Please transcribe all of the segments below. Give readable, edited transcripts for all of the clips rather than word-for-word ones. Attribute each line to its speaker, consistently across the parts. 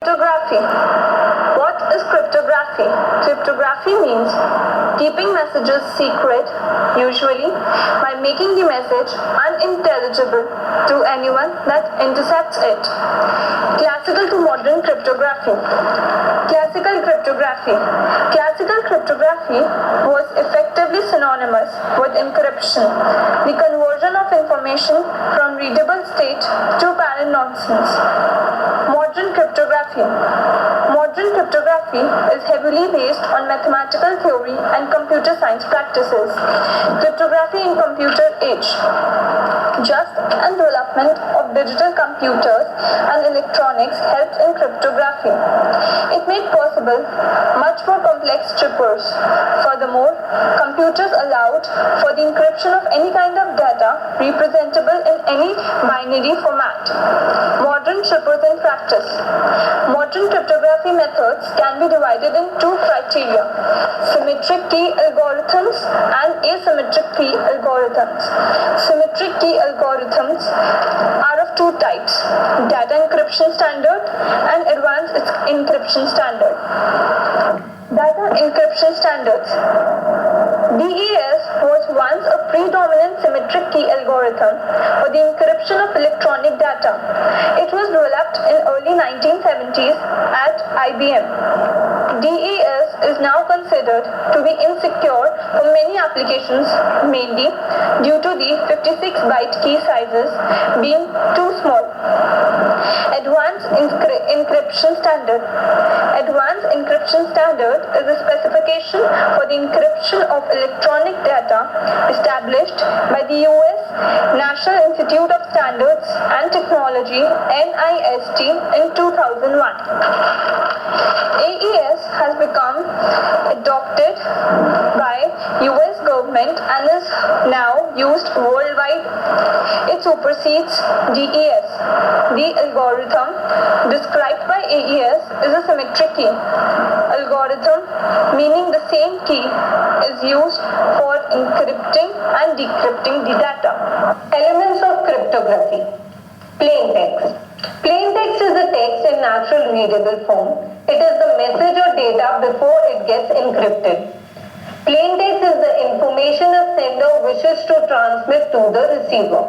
Speaker 1: Cryptography. What is cryptography? Cryptography means keeping messages secret, usually by making the message unintelligible to anyone that intercepts it. Classical to modern cryptography. Classical cryptography. Classical cryptography was effectively synonymous with encryption, the conversion of information from readable state to parent nonsense. Modern cryptography. Modern cryptography is heavily based on mathematical theory and computer science practices. Cryptography in computer age. Just as development of digital computers and electronics helped in cryptography. It made possible much more complex chippers. Furthermore, computers allowed for the encryption of any kind of data representable in any binary format. Modern chippers in practice. Modern cryptography methods can be divided in two criteria: symmetric key algorithms and asymmetric key algorithms. Symmetric key algorithms are of two types: data encryption standard and advanced encryption standard. Data encryption standards. DES was once a predominant symmetric key algorithm for the encryption of electronic data. It was developed in early 1970s at IBM. DES is now considered to be insecure for many applications, mainly due to the 56-byte key sizes being too small. Advanced encryption standard. Advanced encryption standard is a specification for the encryption of electronic data established by the US National Institute of Standards and Technology (NIST) in 2001. AES has become adopted by US government and is now used worldwide. It supersedes DES. The algorithm described by AES is a symmetric key algorithm, meaning the same key is used for encrypting and decrypting the data.
Speaker 2: Elements of cryptography. Plain text. Plain text is a text in natural readable form. It is the message or data before it gets encrypted. Plain text is the information a sender wishes to transmit to the receiver.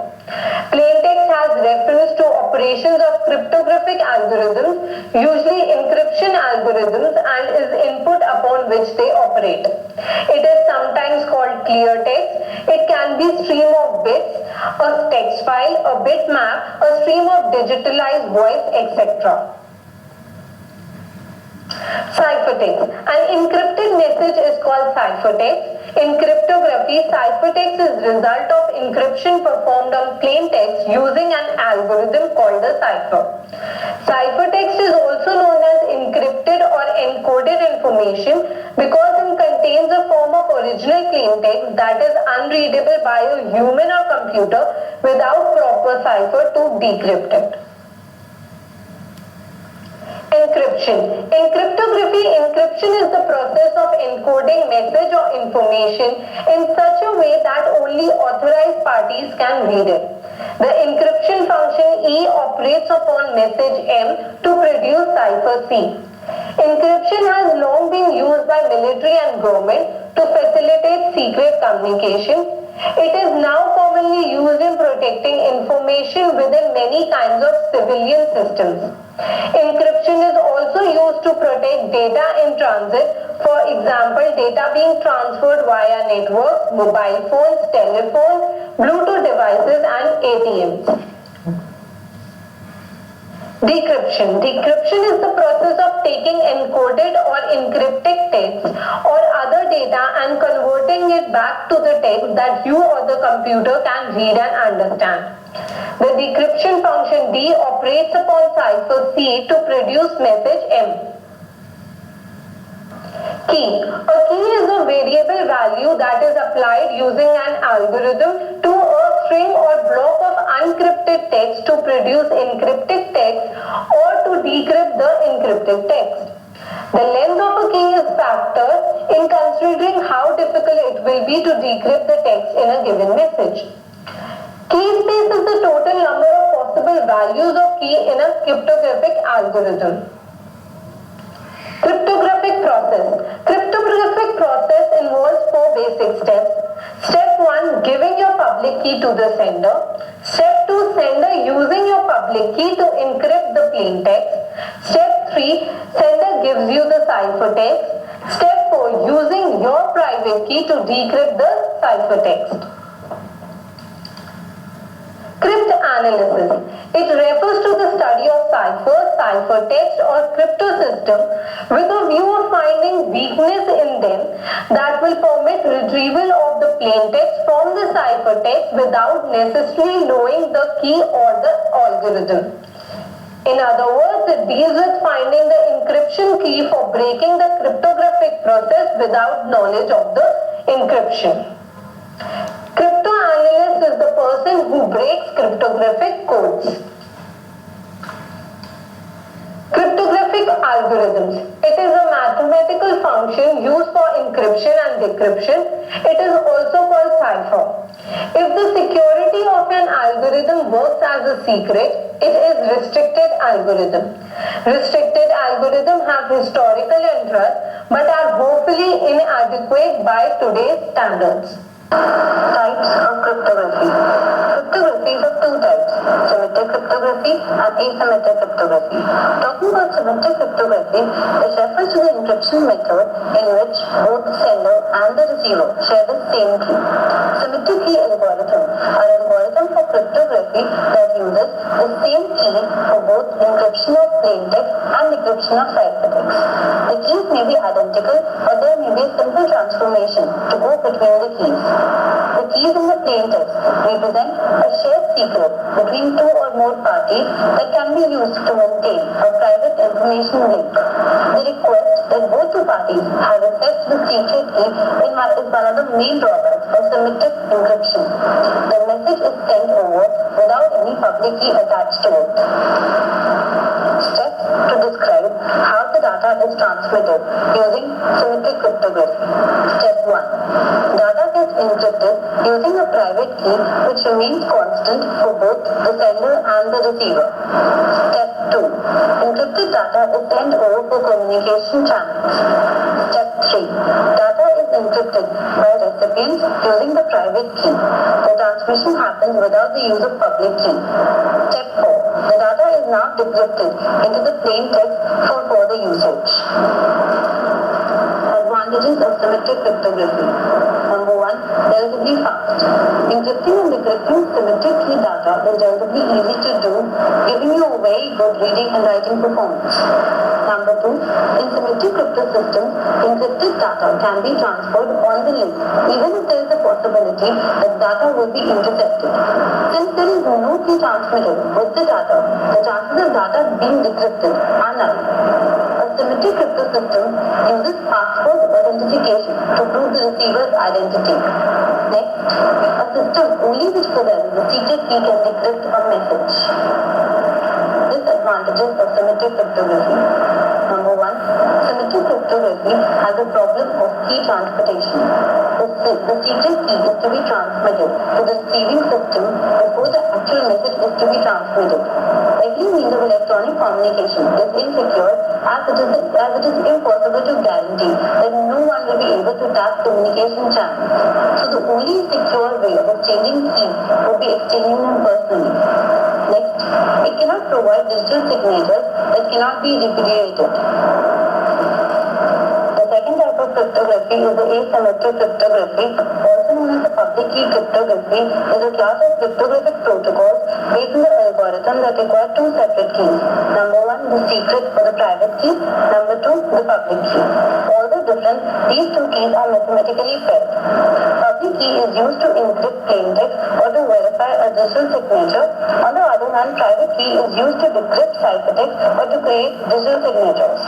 Speaker 2: Plain text has reference to operations of cryptographic algorithms, usually encryption algorithms, and is input upon which they operate. It is sometimes called clear text. It can be stream of bits, a text file, a bitmap, a stream of digitalized voice, etc. Ciphertext. An encrypted message is called ciphertext. In cryptography, ciphertext is the result of encryption performed on plain text using an algorithm called a cipher. Ciphertext is also known as encrypted or encoded information because it contains a form of original plain text that is unreadable by a human or computer without proper cipher to decrypt it. Encryption. In cryptography, encryption is the process of encoding message or information in such a way that only authorized parties can read it. The encryption function E operates upon message M to produce cipher C. Encryption has long been used by military and government to facilitate secret communication. It is now commonly used in protecting information within many kinds of civilian systems. Encryption is also used to protect data in transit, for example, data being transferred via networks, mobile phones, telephones, Bluetooth devices, and ATMs. Decryption. Decryption is the process of taking encoded or encrypted text or other data and converting it back to the text that you or the computer can read and understand. The decryption function D operates upon cipher C to produce message M. Key. A key is a variable value that is applied using an algorithm to a string or block of unencrypted text to produce encrypted text or to decrypt the encrypted text. The length of a key is factored in considering how difficult it will be to decrypt the text in a given message. Key space is the total number of possible values of key in a cryptographic algorithm. Cryptographic process. Cryptographic process involves 4 basic steps. Step 1, giving your public key to the sender. Step 2, sender using your public key to encrypt the plain text. Step 3, sender gives you the ciphertext. Step 4, using your private key to decrypt the ciphertext. Cryptanalysis. It refers to the study of ciphers, ciphertext or cryptosystem with a view of finding weakness in them that will permit retrieval of the plain text from the ciphertext without necessarily knowing the key or the algorithm. In other words, it deals with finding the encryption key for breaking the cryptographic process without knowledge of the encryption. Cryptanalyst is the person who breaks cryptographic codes. Cryptographic algorithms. It is a mathematical function used for encryption and decryption. It is also called cipher. If the security of an algorithm works as a secret, it is restricted algorithm. Restricted algorithms have historical interest but are woefully inadequate by today's standards.
Speaker 3: Types of cryptography. Cryptography is of two types, symmetric cryptography and asymmetric cryptography. Talking about symmetric cryptography, it refers to the encryption method in which both the sender and the receiver share the same key. Symmetric key algorithm are an algorithm for cryptography that uses the same key for both encryption of plain text and decryption of ciphertext. The keys may be identical or there may be a simple transformation to go between the keys. The keys in the plain text represent a shared secret between two or more parties that can be used to maintain a private information link. The request that both the parties have access to the secret key is one of the main drawbacks of symmetric encryption. The message is sent over without any public key attached to it. Steps to describe how the data is transmitted using symmetric cryptography. Step 1. Data gets encrypted using a private key which remains constant for both the sender and the receiver. Step 2. Encrypted data is sent over for communication channels. Step 3. Data is encrypted by recipients using the private key. The transmission happens without the use of public key. Step 4. The data is now decrypted into the plain text for further usage. Advantages of symmetric cryptography. Number 1, relatively fast. Encrypting and decrypting symmetric key data is relatively easy to do, giving you a very good reading and writing performance. Number 2, in symmetric crypto systems, encrypted data can be transferred on the link, even if there is a possibility that data will be intercepted. Since there is no key transmitted with the data, the chances of data being decrypted are null. A symmetric crypto system uses password authentication to prove the receiver's identity. Next, a system only which possesses the secret key can decrypt a message. Disadvantages of symmetric cryptography. Number 1, symmetric cryptography has a problem of key transportation. The secret key is to be transmitted to the receiving system before the actual message is to be transmitted. Every means of electronic communication is insecure as it is impossible to guarantee that no one will be able to tap communication channels. So the only secure way of exchanging keys would be exchanging them personally. Next, it cannot provide digital signatures that cannot be repudiated. The second type of cryptography is the asymmetric cryptography, also known as the public key cryptography, is a class of cryptographic protocols based on the algorithm that require two separate keys. Number 1, the secret or the private key. Number 2, the public key. Although different, these two keys are mathematically paired. Public key is used to encrypt plain text or to verify a digital signature. On the other hand, private key is used to decrypt ciphertext or to create digital signatures.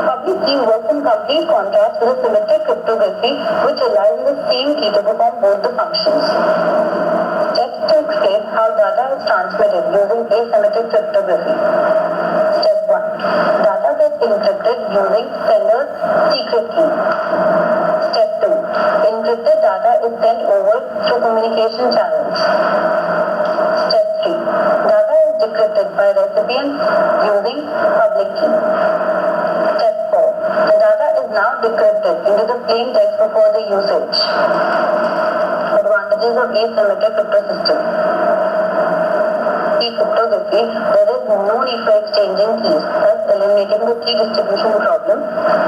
Speaker 3: Public key works in complete contrast with a symmetric cryptography which relies on the same key to perform both the functions. Steps to explain how data is transmitted using asymmetric cryptography. Step 1. Data gets encrypted using sender's secret key. Step 2. Encrypted data is sent over through communication channels. Step 3. Data is decrypted by recipients using public key. Step 4. The data is now decrypted into the plain text for further usage. Advantages of asymmetric crypto system. Key cryptography, there is no need for exchanging keys, thus eliminating the key distribution problem.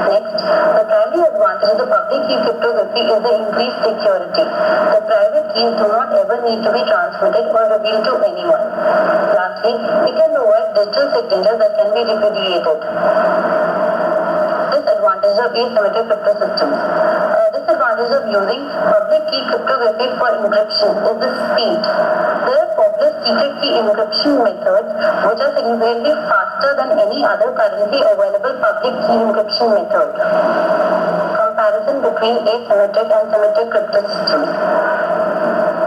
Speaker 3: Next, the primary advantage of the public key cryptography is the increased security. The private keys do not ever need to be transmitted or revealed to anyone. Lastly, it can provide digital signatures that can be repudiated. Disadvantages of asymmetric crypto systems. Disadvantage of using public key cryptography for encryption is the speed. There are popular secret key encryption methods which are significantly faster than any other currently available public key encryption method. Comparison between asymmetric and symmetric crypto systems.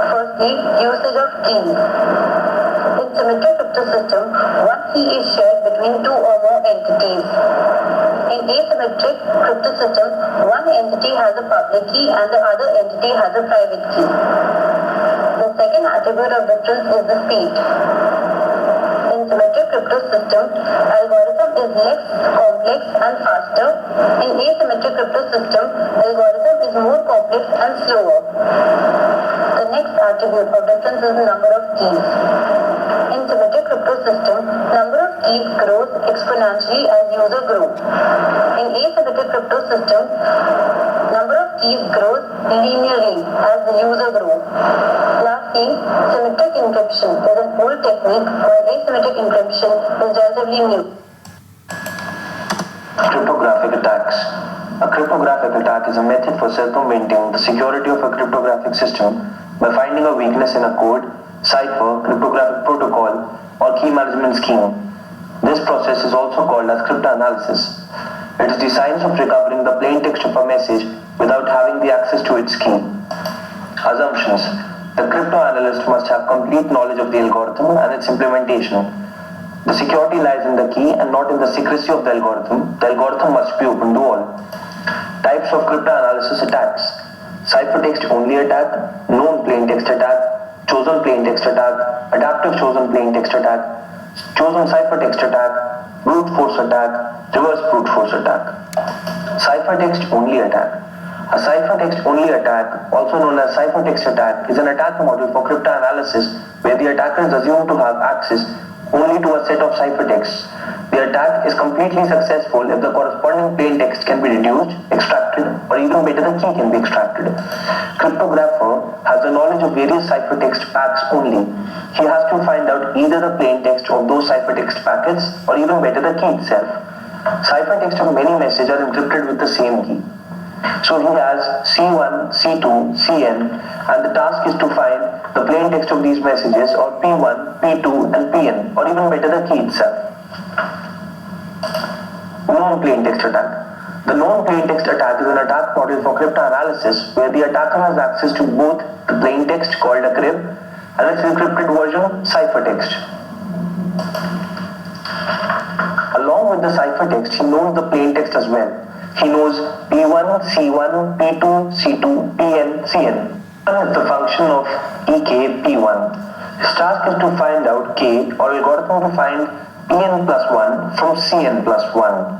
Speaker 3: Firstly, usage of keys. In symmetric crypto system, one key is shared between two or more entities. In asymmetric crypto systems, one entity has a public key and the other entity has a private key. The second attribute of difference is the speed. In symmetric crypto system, algorithm is less complex and faster. In asymmetric crypto system, algorithm is more complex and slower. The next attribute of difference is the number of keys. In symmetric crypto system, number of keys grows exponentially as user grow. In asymmetric crypto system, number of keys grows linearly as the user grow. Lastly, symmetric encryption is an old technique while asymmetric encryption is relatively new.
Speaker 4: Cryptographic attacks. A cryptographic attack is a method for circumventing the security of a cryptographic system by finding a weakness in a code, cipher, cryptographic protocol, or key management scheme. This process is also called as cryptanalysis. It is the science of recovering the plain text of a message without having the access to its key. Assumptions. The cryptanalyst must have complete knowledge of the algorithm and its implementation. The security lies in the key and not in the secrecy of the algorithm. The algorithm must be open to all. Types of cryptanalysis attacks. Ciphertext only attack, known plain text attack, chosen plain text attack, adaptive chosen plain text attack, chosen ciphertext attack, brute force attack, reverse brute force attack. Ciphertext only attack. A ciphertext only attack, also known as ciphertext attack, is an attack model for cryptanalysis where the attacker is assumed to have access only to a set of ciphertexts. The attack is completely successful if the corresponding plain text can be reduced, extracted, or even better, the key can be extracted. Cryptographer has the knowledge of various ciphertext packs only. He has to find out either the plain text of those ciphertext packets or even better, the key itself. Ciphertext of many messages are encrypted with the same key. So he has C1, C2, Cn, and the task is to find the plain text of these messages, or P1, P2, and Pn, or even better, the key itself. Known plain text attack. The known plain text attack is an attack model for cryptanalysis where the attacker has access to both the plain text called a crypt and its encrypted version, ciphertext. Along with the ciphertext, he knows the plain text as well. He knows P1, C1, P2, C2, Pn, Cn. Is the function of EK P1. His task is to find out K, or algorithm to find Pn plus 1 from Cn plus 1.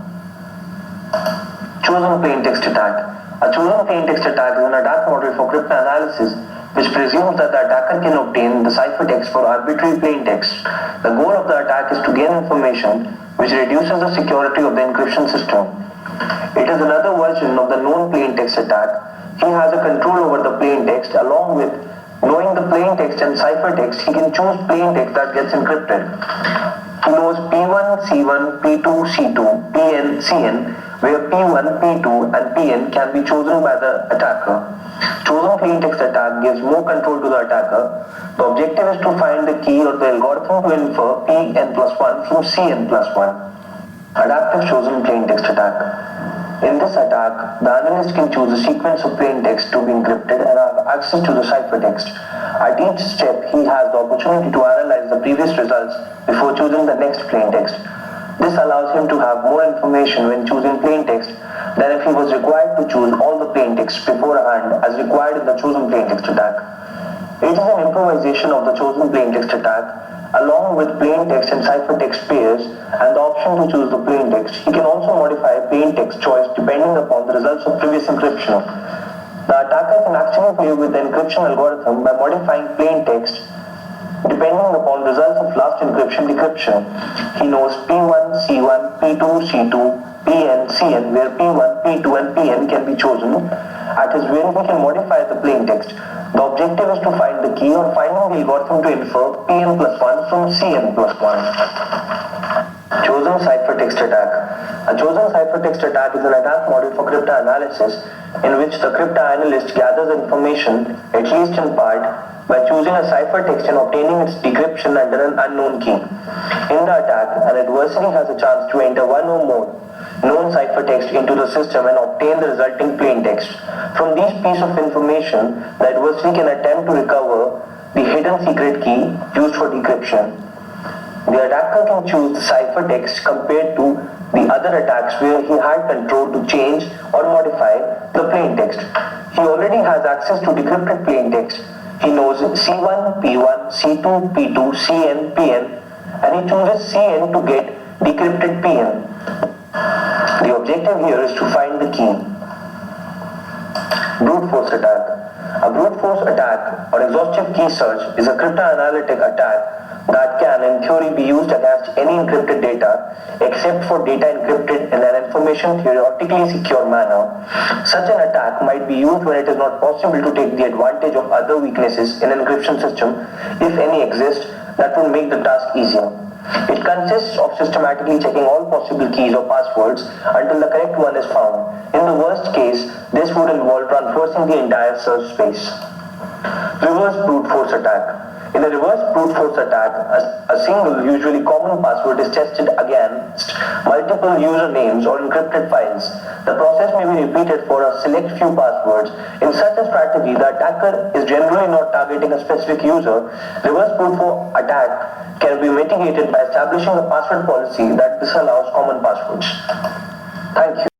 Speaker 4: Chosen plain text attack. A chosen plain text attack is an attack model for cryptanalysis which presumes that the attacker can obtain the ciphertext for arbitrary plain text. The goal of the attack is to gain information which reduces the security of the encryption system. It is another version of the known plain text attack. He has a control over the plain text. Along with knowing the plain text and ciphertext, he can choose plain text that gets encrypted. He knows P1, C1, P2, C2, Pn, Cn, where P1, P2, and Pn can be chosen by the attacker. Chosen plain text attack gives more control to the attacker. The objective is to find the key or the algorithm to infer Pn plus 1 from Cn plus 1. Adaptive chosen plain text attack. In this attack, the analyst can choose a sequence of plain text to be encrypted and have access to the ciphertext. At each step, he has the opportunity to analyze the previous results before choosing the next plain text. This allows him to have more information when choosing plain text than if he was required to choose all the plain text beforehand as required in the chosen plain text attack. It is an improvisation of the chosen plain text attack along with plain text and ciphertext pairs and the option to choose the plain text. He can also modify plain text choice depending upon the results of previous encryption. The attacker can actually play with the encryption algorithm by modifying plain text depending upon results of last encryption decryption. He knows P1, C1, P2, C2, Pn, Cn, where P1, P2 and Pn can be chosen. At his will, he can modify the plain text. The objective is to find the key or finding the algorithm to infer Pn plus 1 from Cn plus 1. Chosen ciphertext attack. A chosen ciphertext attack is an attack model for cryptanalysis in which the cryptanalyst gathers information, at least in part, by choosing a ciphertext and obtaining its decryption under an unknown key. In the attack, an adversary has a chance to enter one or more known ciphertext into the system and obtain the resulting plain text. From these pieces of information, the adversary can attempt to recover the hidden secret key used for decryption. The attacker can choose the ciphertext compared to the other attacks where he had control to change or modify the plain text. He already has access to decrypted plain text. He knows C1, P1, C2, P2, Cn, Pn, and he chooses Cn to get decrypted Pn. The objective here is to find the key. Brute force attack. A brute force attack or exhaustive key search is a cryptanalytic attack that can in theory be used against any encrypted data except for data encrypted in an information theoretically secure manner. Such an attack might be used when it is not possible to take the advantage of other weaknesses in an encryption system, if any exist, that would make the task easier. It consists of systematically checking all possible keys or passwords until the correct one is found. In the worst case, this would involve traversing the entire search space. Reverse brute force attack. In a reverse brute force attack, a single, usually common password is tested against multiple usernames or encrypted files. The process may be repeated for a select few passwords. In such a strategy, the attacker is generally not targeting a specific user. Reverse brute force attack can be mitigated by establishing a password policy that disallows common passwords. Thank you.